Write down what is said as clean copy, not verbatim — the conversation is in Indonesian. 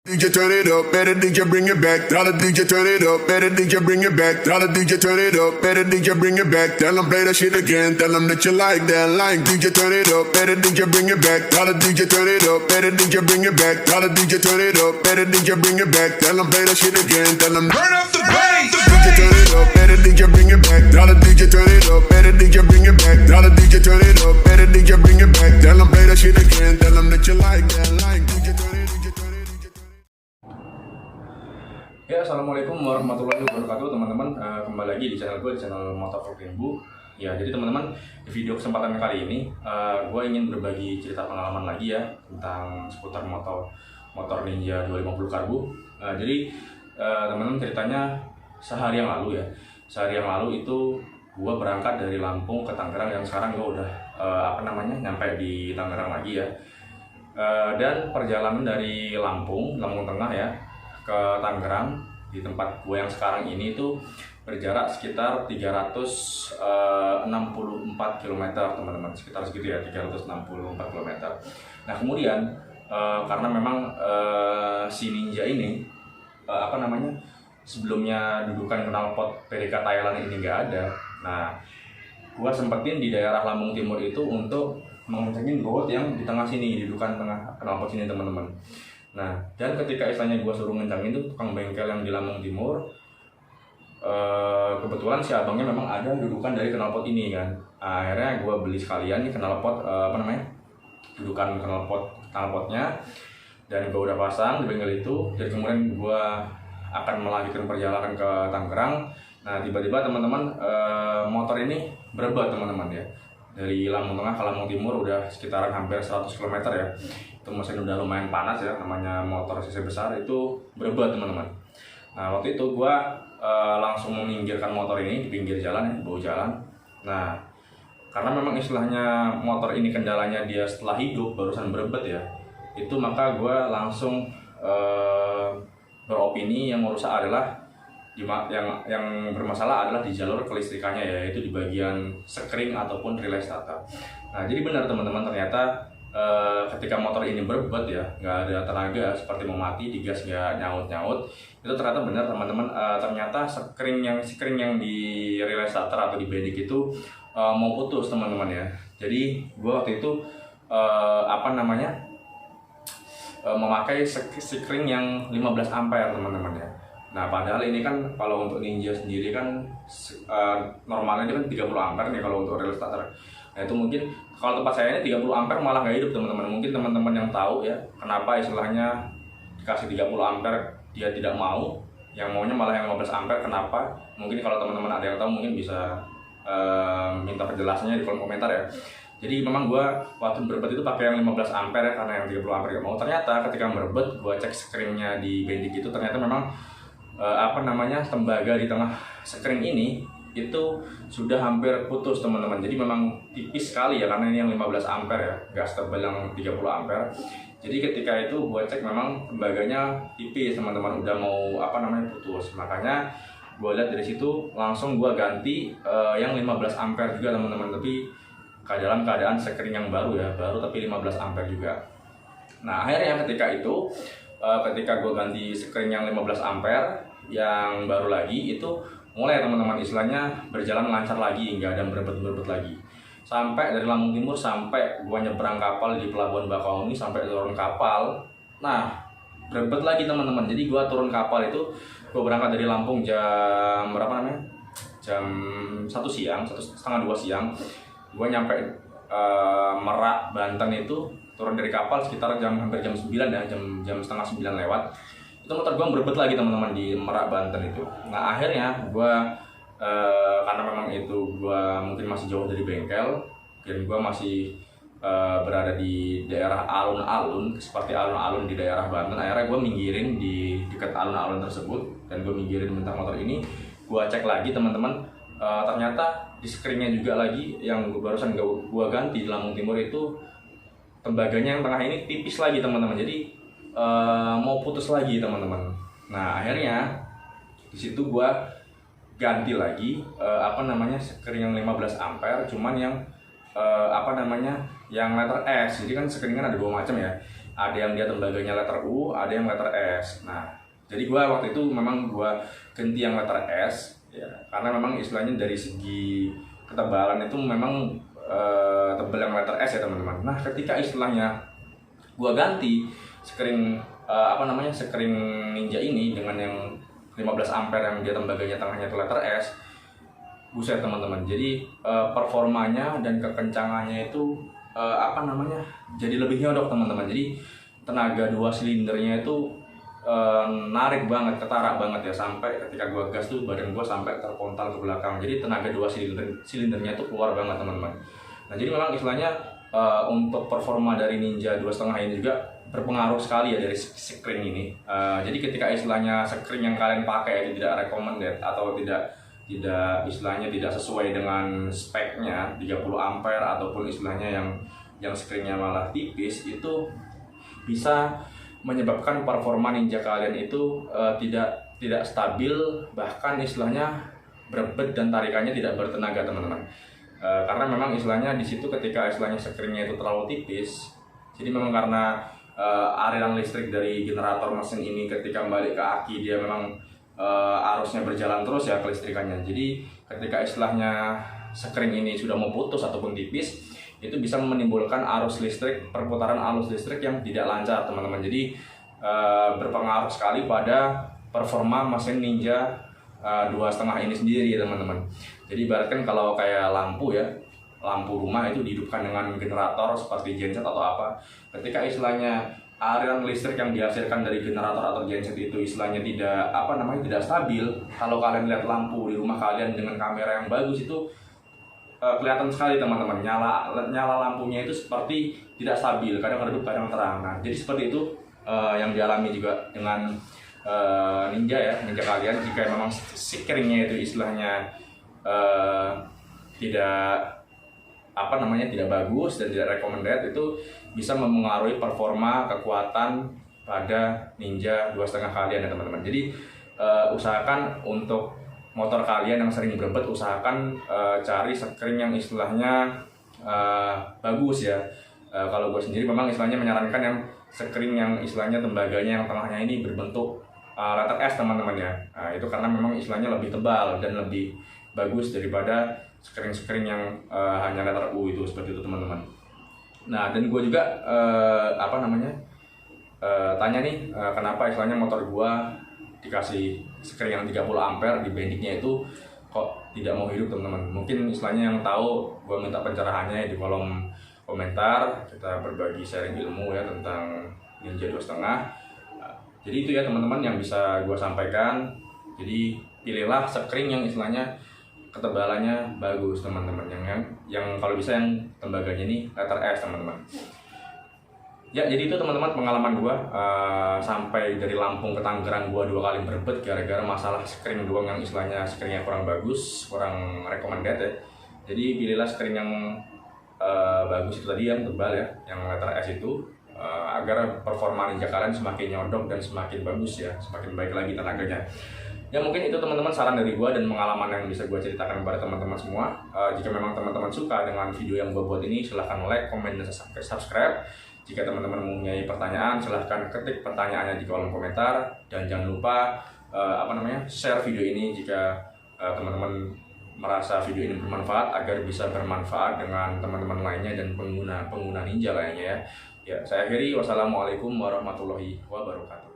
DJ turn it up, better DJ bring it back. Tell the DJ turn it up, better DJ bring it back. Tell the DJ turn it up, better DJ bring it back. Tell them play that shit again, tell them that you like that line. DJ turn it up, better DJ bring it back. Tell the DJ turn it up, better DJ bring it back. Tell the DJ turn it up, better DJ bring it back. Tell them play that shit again, tell them turn up the bass. DJ turn it up, better DJ bring it back. Tell the DJ turn it up, better DJ bring it back. Tell the DJ turn it up, better DJ bring it back. Tell them play that shit again, tell them that you like that line. DJ turn it, DJ turn it, DJ turn it. Ya, assalamualaikum warahmatullahi wabarakatuh teman-teman. Kembali lagi di channel gue, di channel Motor Vlogbu. Ya, jadi teman-teman, di video kesempatan kali ini gue ingin berbagi cerita pengalaman lagi ya tentang seputar motor Ninja 250 Karbu. Jadi teman-teman, ceritanya sehari yang lalu ya. Sehari yang lalu itu gue berangkat dari Lampung ke Tangerang, yang sekarang gue udah nyampe di Tangerang lagi ya. Dan perjalanan dari Lampung Tengah ya ke Tangerang di tempat gue yang sekarang ini itu berjarak sekitar 364 km teman-teman, sekitar segitu ya, 364 km. Nah kemudian karena memang si Ninja ini sebelumnya dudukan knalpot PDK Thailand ini nggak ada. Nah gue sempetin di daerah Lampung Timur itu untuk mengencengin baut yang di tengah sini, dudukan tengah knalpot sini teman-teman. Nah, dan ketika istilahnya gue suruh ngencangin tuh tukang bengkel yang di Lampung Timur, kebetulan si abangnya memang ada dudukan dari knalpot ini kan. Akhirnya gue beli sekalian nih knalpot, dudukan knalpotnya, dan gue udah pasang di bengkel itu. Dan kemudian gue akan melanjutkan perjalanan ke Tangerang. Nah, tiba-tiba teman-teman, motor ini berebut teman-teman ya. Dari Lampung Tengah ke Lampung Timur udah sekitaran hampir 100 km ya. Itu mesin udah lumayan panas ya, namanya motor cc besar itu berebut teman-teman. Nah waktu itu gua langsung meminggirkan motor ini di pinggir jalan ya, di bawah jalan. Nah karena memang istilahnya motor ini kendalanya dia setelah hidup barusan berebut ya, itu maka gua langsung beropini yang merusak adalah yang bermasalah adalah di jalur kelistrikannya ya, yaitu di bagian sekring ataupun relay starter. Nah jadi benar teman-teman, ternyata ketika motor ini berebut ya, nggak ada tenaga, seperti mau mati, digas nggak nyaut-nyaut, itu ternyata benar teman-teman. Ternyata sekring yang di relay starter atau di bedik itu mau putus teman-teman ya. Jadi gua waktu itu memakai sekring yang 15 ampere teman-teman ya. Nah padahal ini kan kalau untuk Ninja sendiri kan normalnya itu kan 30 ampere nih kalau untuk relay starter. Nah itu mungkin kalau tempat saya ini 30 ampere malah nggak hidup teman-teman. Mungkin teman-teman yang tahu ya kenapa istilahnya dikasih 30 ampere dia tidak mau, yang maunya malah yang 15 ampere kenapa. Mungkin kalau teman-teman ada yang tahu mungkin bisa minta penjelasannya di kolom komentar ya. Jadi memang gua waktu berebut itu pakai yang 15 ampere ya, karena yang 30 ampere nggak mau. Ternyata ketika berebut gua cek skringnya di bendik itu, ternyata memang tembaga di tengah skring ini itu sudah hampir putus teman-teman. Jadi memang tipis sekali ya, karena ini yang 15 ampere ya, gas tebal yang 30 ampere. Jadi ketika itu gue cek memang tembaganya tipis teman-teman, udah mau putus. Makanya gue lihat dari situ langsung gue ganti yang 15 ampere juga teman-teman, tapi dalam keadaan sekring yang baru ya, baru tapi 15 ampere juga. Nah akhirnya ketika gue ganti sekring yang 15 ampere yang baru lagi, itu mulai teman-teman istilahnya berjalan lancar lagi, nggak ada berebut lagi. Sampai dari Lampung Timur sampai gua nyebrang kapal di Pelabuhan Bakahuni, sampai turun kapal. Nah, berebut lagi teman-teman. Jadi gua turun kapal itu, gua berangkat dari Lampung jam Jam 1 siang, 1:30 siang. Gua nyampe Merak, Banten itu turun dari kapal sekitar hampir jam 9 ya, jam setengah 9 lewat. Itu motor gue berebut lagi teman-teman di Merak, Banten itu. Nah akhirnya gue karena memang itu gue mungkin masih jauh dari bengkel, dan gue masih berada di daerah alun-alun, seperti alun-alun di daerah Banten. Akhirnya gue minggirin di dekat alun-alun tersebut, dan gue minggirin bentar motor ini. Gue cek lagi teman-teman, ternyata di skringnya juga lagi yang barusan gue ganti di Lampung Timur itu tembaganya yang tengah ini tipis lagi teman-teman. Jadi mau putus lagi teman-teman. Nah akhirnya di situ gua ganti lagi sekring yang 15 ampere, cuman yang yang letter S. Jadi kan sekring kan ada dua macam ya. ada yang dia tembaganya letter U, ada yang letter S. Nah, jadi gue waktu itu memang gue ganti yang letter S, ya, karena memang istilahnya dari segi ketebalan itu memang tebal yang letter S ya teman-teman. Nah, ketika istilahnya gue ganti sekring sekring Ninja ini dengan yang 15 ampere yang dia tembaganya tengahnya itu letter S, buset teman-teman. Jadi performanya dan kekencangannya itu jadi lebih nyodok teman-teman. Jadi tenaga 2 silindernya itu narik banget, ketara banget ya, sampai ketika gua gas tuh badan gua sampai terpontal ke belakang. Jadi tenaga 2 silindernya itu keluar banget teman-teman. Nah, jadi memang istilahnya untuk performa dari Ninja 2,5 ini juga berpengaruh sekali ya dari sekring ini. Jadi ketika istilahnya sekring yang kalian pakai itu tidak recommended atau tidak istilahnya tidak sesuai dengan speknya 30 ampere ataupun istilahnya yang sekringnya malah tipis, itu bisa menyebabkan performa Ninja kalian itu tidak stabil, bahkan istilahnya berebet dan tarikannya tidak bertenaga teman-teman. Karena memang istilahnya di situ ketika istilahnya sekringnya itu terlalu tipis, jadi memang karena aliran listrik dari generator mesin ini ketika balik ke aki dia memang arusnya berjalan terus ya kelistrikannya. Jadi ketika istilahnya sekring ini sudah mau putus ataupun tipis, itu bisa menimbulkan perputaran arus listrik yang tidak lancar teman-teman. Jadi berpengaruh sekali pada performa mesin Ninja 2,5 ini sendiri teman-teman. Jadi ibaratkan kalau kayak lampu rumah itu dihidupkan dengan generator seperti genset atau apa, ketika istilahnya aliran listrik yang dihasilkan dari generator atau genset itu istilahnya tidak stabil, kalau kalian lihat lampu di rumah kalian dengan kamera yang bagus itu kelihatan sekali teman-teman, nyala lampunya itu seperti tidak stabil, kadang redup kadang terang. Nah, jadi seperti itu yang dialami juga dengan Ninja kalian. Jika memang sekringnya itu istilahnya tidak bagus dan tidak recommended, itu bisa mempengaruhi performa kekuatan pada Ninja 2,5 kalian ya teman-teman. Jadi usahakan untuk motor kalian yang sering berebet, usahakan cari sekring yang istilahnya bagus ya. Kalau gue sendiri memang istilahnya menyarankan yang sekring yang istilahnya tembaganya yang tengahnya ini berbentuk letter S teman-teman ya. Nah, itu karena memang istilahnya lebih tebal dan lebih bagus daripada sekring-sekring yang hanya letter U itu, seperti itu teman-teman. Nah, dan gue juga tanya nih, kenapa istilahnya motor gue dikasih sekring yang 30 ampere di bendiknya itu kok tidak mau hidup teman-teman. Mungkin istilahnya yang tahu, gue minta pencerahannya di kolom komentar, kita berbagi sharing ilmu ya tentang Ninja 2,5. Jadi itu ya teman-teman yang bisa gue sampaikan. Jadi pilihlah sekring yang istilahnya ketebalannya bagus teman-teman, yang kalau bisa yang tembaganya ini letter S teman-teman. Ya, jadi itu teman-teman pengalaman gua sampai dari Lampung ke Tangerang gua 2 kali berebet gara-gara masalah sekring doang yang istilahnya sekringnya kurang bagus, kurang recommended ya. Jadi pilihlah sekring yang bagus itu tadi, yang tebal ya, yang letter S itu, agar performa Ninja kalian semakin nyodok dan semakin bagus ya, semakin baik lagi tenaganya. Ya, mungkin itu teman-teman saran dari gua dan pengalaman yang bisa gua ceritakan kepada teman-teman semua. Jika memang teman-teman suka dengan video yang gua buat ini, silahkan like, komen, dan subscribe. Jika teman-teman mempunyai pertanyaan, silahkan ketik pertanyaannya di kolom komentar, dan jangan lupa share video ini jika teman-teman merasa video ini bermanfaat, agar bisa bermanfaat dengan teman-teman lainnya dan pengguna Ninja lainnya ya. Ya, saya akhiri. Wassalamualaikum warahmatullahi wabarakatuh.